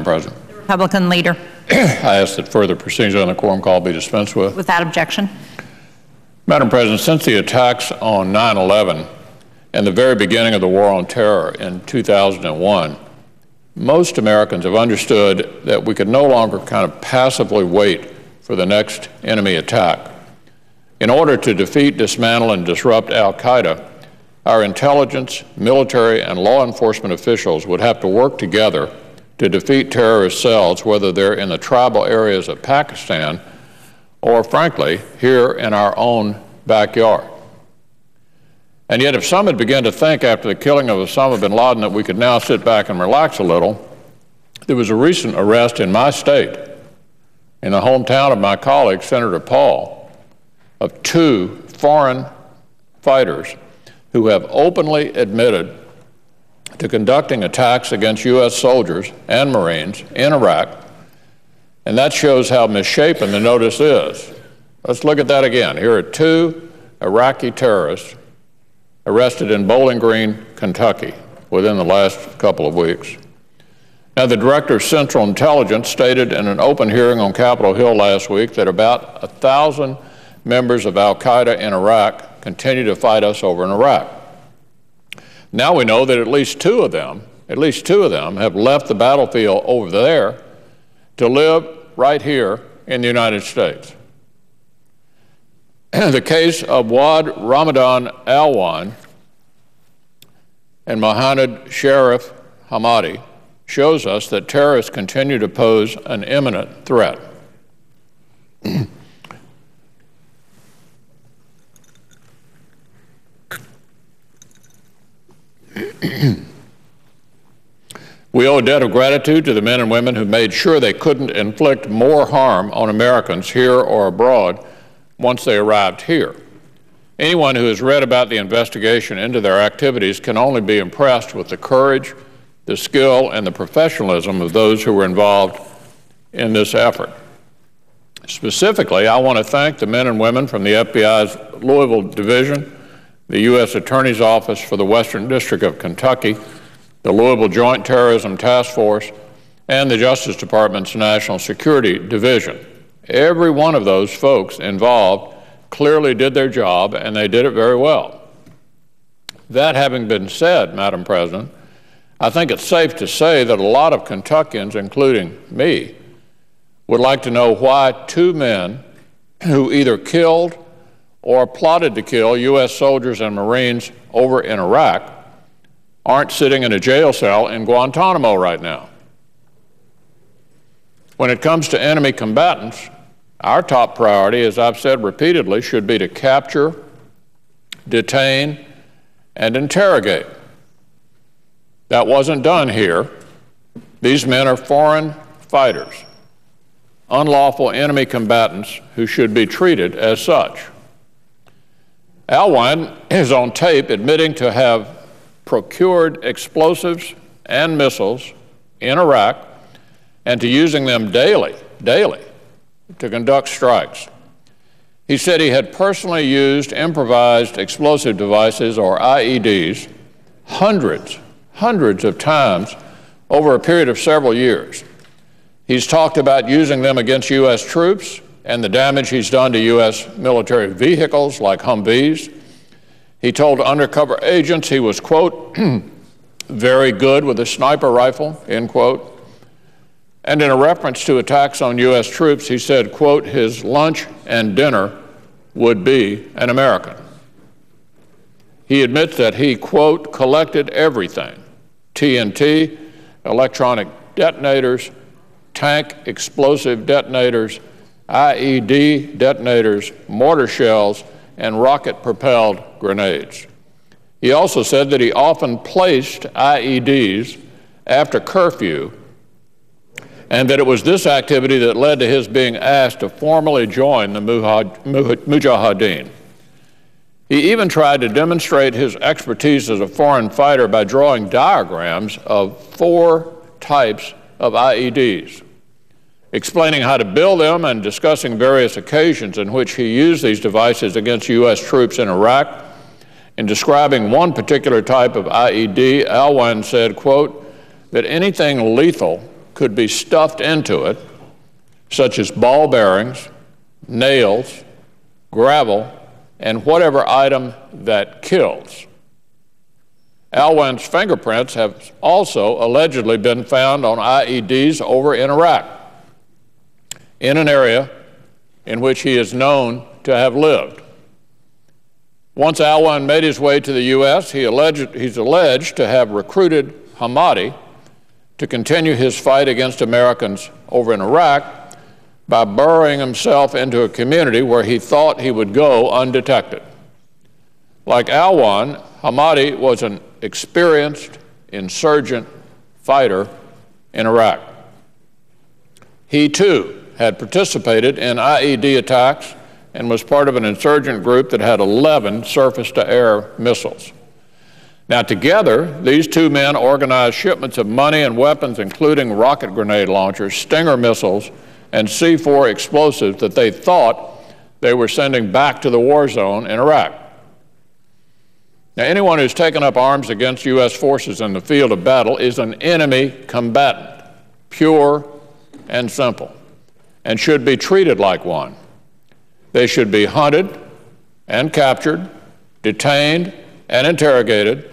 Madam President. Republican Leader. I ask that further proceedings on the quorum call be dispensed with. Without objection. Madam President, since the attacks on 9/11 and the very beginning of the war on terror in 2001, most Americans have understood that we could no longer kind of passively wait for the next enemy attack. In order to defeat, dismantle, and disrupt al-Qaeda, our intelligence, military, and law enforcement officials would have to work together to defeat terrorist cells, whether they're in the tribal areas of Pakistan or, frankly, here in our own backyard. And yet, if some had begun to think after the killing of Osama bin Laden that we could now sit back and relax a little, there was a recent arrest in my state, in the hometown of my colleague, Senator Paul, of 2 foreign fighters who have openly admitted to conducting attacks against U.S. soldiers and Marines in Iraq, and that shows how misshapen the notice is. Let's look at that again. Here are 2 Iraqi terrorists arrested in Bowling Green, Kentucky, within the last couple of weeks. Now, the Director of Central Intelligence stated in an open hearing on Capitol Hill last week that about 1,000 members of al-Qaeda in Iraq continue to fight us over in Iraq. Now we know that at least two of them have left the battlefield over there to live right here in the United States. The case of Wad Ramadan Alwan and Mohammed Sharif Hamadi shows us that terrorists continue to pose an imminent threat. We owe a debt of gratitude to the men and women who made sure they couldn't inflict more harm on Americans here or abroad once they arrived here. Anyone who has read about the investigation into their activities can only be impressed with the courage, the skill, and the professionalism of those who were involved in this effort. Specifically, I want to thank the men and women from the FBI's Louisville Division, the U.S. Attorney's Office for the Western District of Kentucky, the Louisville Joint Terrorism Task Force, and the Justice Department's National Security Division. Every one of those folks involved clearly did their job, and they did it very well. That having been said, Madam President, I think it's safe to say that a lot of Kentuckians, including me, would like to know why 2 men who either killed or plotted to kill U.S. soldiers and Marines over in Iraq aren't sitting in a jail cell in Guantanamo right now. When it comes to enemy combatants, our top priority, as I've said repeatedly, should be to capture, detain, and interrogate. That wasn't done here. These men are foreign fighters, unlawful enemy combatants who should be treated as such. Alwan is on tape admitting to have procured explosives and missiles in Iraq and to using them daily to conduct strikes. He said he had personally used improvised explosive devices, or IEDs, hundreds of times over a period of several years. He's talked about using them against U.S. troops and the damage he's done to U.S. military vehicles like Humvees. He told undercover agents he was, quote, very good with a sniper rifle, end quote. And in a reference to attacks on U.S. troops, he said, quote, his lunch and dinner would be an American. He admits that he, quote, collected everything: TNT, electronic detonators, tank explosive detonators, IED detonators, mortar shells, and rocket-propelled grenades. He also said that he often placed IEDs after curfew, and that it was this activity that led to his being asked to formally join the Mujahideen. He even tried to demonstrate his expertise as a foreign fighter by drawing diagrams of 4 types of IEDs, explaining how to build them and discussing various occasions in which he used these devices against U.S. troops in Iraq. In describing one particular type of IED, Alwan said, quote, that anything lethal could be stuffed into it, such as ball bearings, nails, gravel, and whatever item that kills. Alwan's fingerprints have also allegedly been found on IEDs over in Iraq, in an area in which he is known to have lived. Once Alwan made his way to the U.S., he's alleged to have recruited Hamadi to continue his fight against Americans over in Iraq by burrowing himself into a community where he thought he would go undetected. Like Alwan, Hamadi was an experienced insurgent fighter in Iraq. He, too, had participated in IED attacks and was part of an insurgent group that had 11 surface-to-air missiles. Now, together, these two men organized shipments of money and weapons, including rocket grenade launchers, Stinger missiles, and C-4 explosives that they thought they were sending back to the war zone in Iraq. Now, anyone who's taken up arms against U.S. forces in the field of battle is an enemy combatant, pure and simple, and should be treated like one. They should be hunted and captured, detained and interrogated,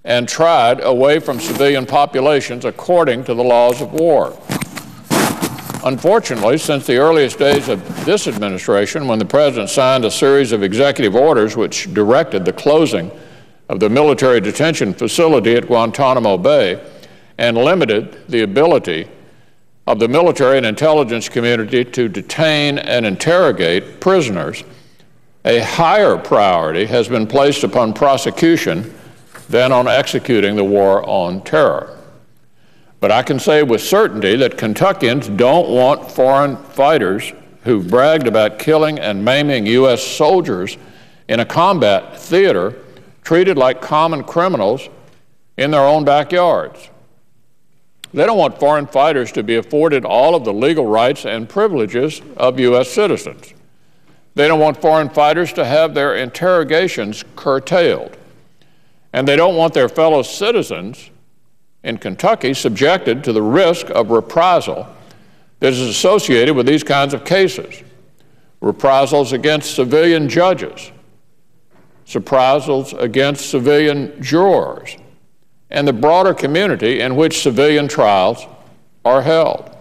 and tried away from civilian populations according to the laws of war. Unfortunately, since the earliest days of this administration, when the President signed a series of executive orders which directed the closing of the military detention facility at Guantanamo Bay and limited the ability of the military and intelligence community to detain and interrogate prisoners, a higher priority has been placed upon prosecution than on executing the war on terror. But I can say with certainty that Kentuckians don't want foreign fighters who've bragged about killing and maiming U.S. soldiers in a combat theater treated like common criminals in their own backyards. They don't want foreign fighters to be afforded all of the legal rights and privileges of U.S. citizens. They don't want foreign fighters to have their interrogations curtailed. And they don't want their fellow citizens in Kentucky subjected to the risk of reprisal that is associated with these kinds of cases. Reprisals against civilian judges, reprisals against civilian jurors, and the broader community in which civilian trials are held.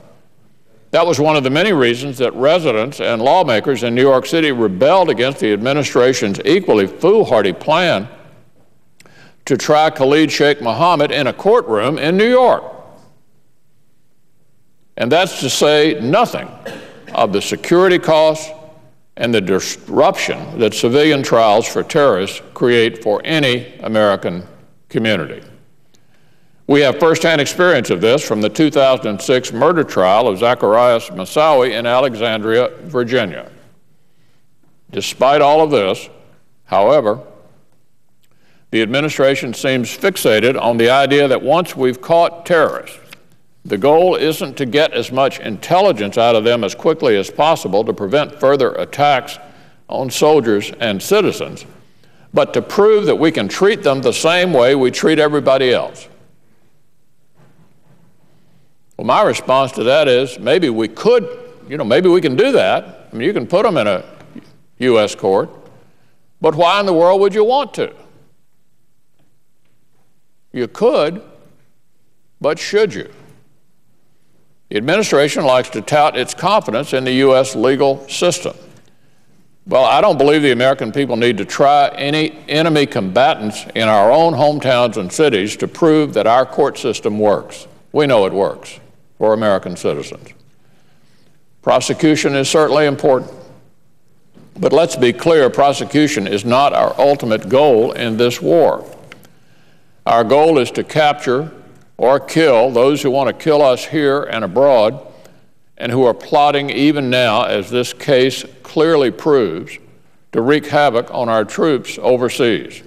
That was one of the many reasons that residents and lawmakers in New York City rebelled against the administration's equally foolhardy plan to try Khalid Sheikh Mohammed in a courtroom in New York. And that's to say nothing of the security costs and the disruption that civilian trials for terrorists create for any American community. We have firsthand experience of this from the 2006 murder trial of Zacarias Moussaoui in Alexandria, Virginia. Despite all of this, however, the administration seems fixated on the idea that once we've caught terrorists, the goal isn't to get as much intelligence out of them as quickly as possible to prevent further attacks on soldiers and citizens, but to prove that we can treat them the same way we treat everybody else. Well, my response to that is maybe we could, maybe we can do that. I mean, you can put them in a U.S. court, but why in the world would you want to? You could, but should you? The administration likes to tout its confidence in the U.S. legal system. Well, I don't believe the American people need to try any enemy combatants in our own hometowns and cities to prove that our court system works. We know it works for American citizens. Prosecution is certainly important, but let's be clear, prosecution is not our ultimate goal in this war. Our goal is to capture or kill those who want to kill us here and abroad and who are plotting even now, as this case clearly proves, to wreak havoc on our troops overseas.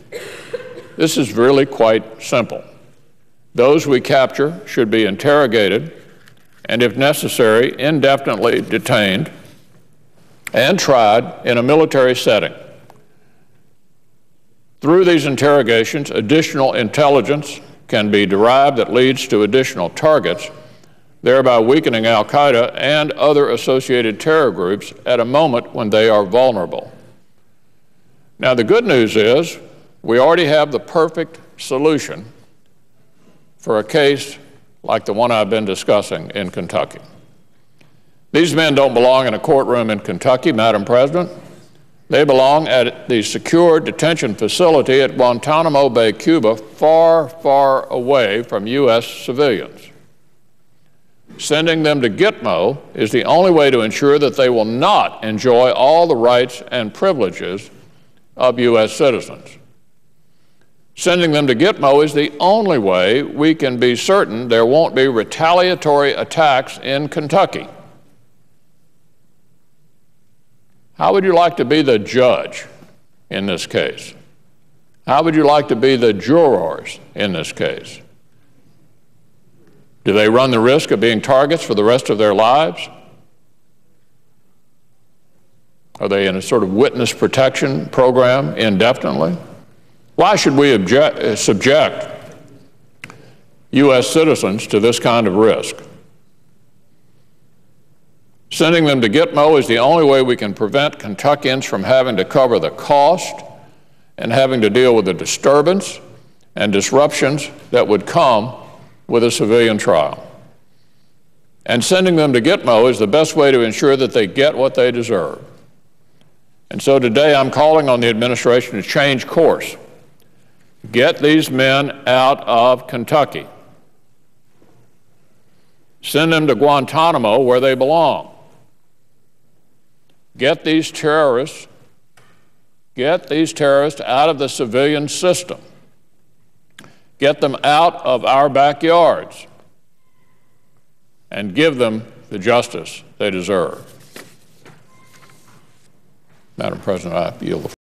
This is really quite simple. Those we capture should be interrogated and, if necessary, indefinitely detained and tried in a military setting. Through these interrogations, additional intelligence can be derived that leads to additional targets thereby weakening al-Qaeda and other associated terror groups at a moment when they are vulnerable. Now, the good news is we already have the perfect solution for a case like the one I've been discussing in Kentucky. These men don't belong in a courtroom in Kentucky, Madam President. They belong at the secure detention facility at Guantanamo Bay, Cuba, far, far away from U.S. civilians. Sending them to Gitmo is the only way to ensure that they will not enjoy all the rights and privileges of U.S. citizens. Sending them to Gitmo is the only way we can be certain there won't be retaliatory attacks in Kentucky. How would you like to be the judge in this case? How would you like to be the jurors in this case? Do they run the risk of being targets for the rest of their lives? Are they in a sort of witness protection program indefinitely? Why should we subject U.S. citizens to this kind of risk? Sending them to Gitmo is the only way we can prevent Kentuckians from having to cover the cost and having to deal with the disturbance and disruptions that would come with a civilian trial. And sending them to Gitmo is the best way to ensure that they get what they deserve. And so today I'm calling on the administration to change course. Get these men out of Kentucky. Send them to Guantanamo where they belong. Get these terrorists out of the civilian system. Get them out of our backyards and give them the justice they deserve. Madam President, I yield the floor.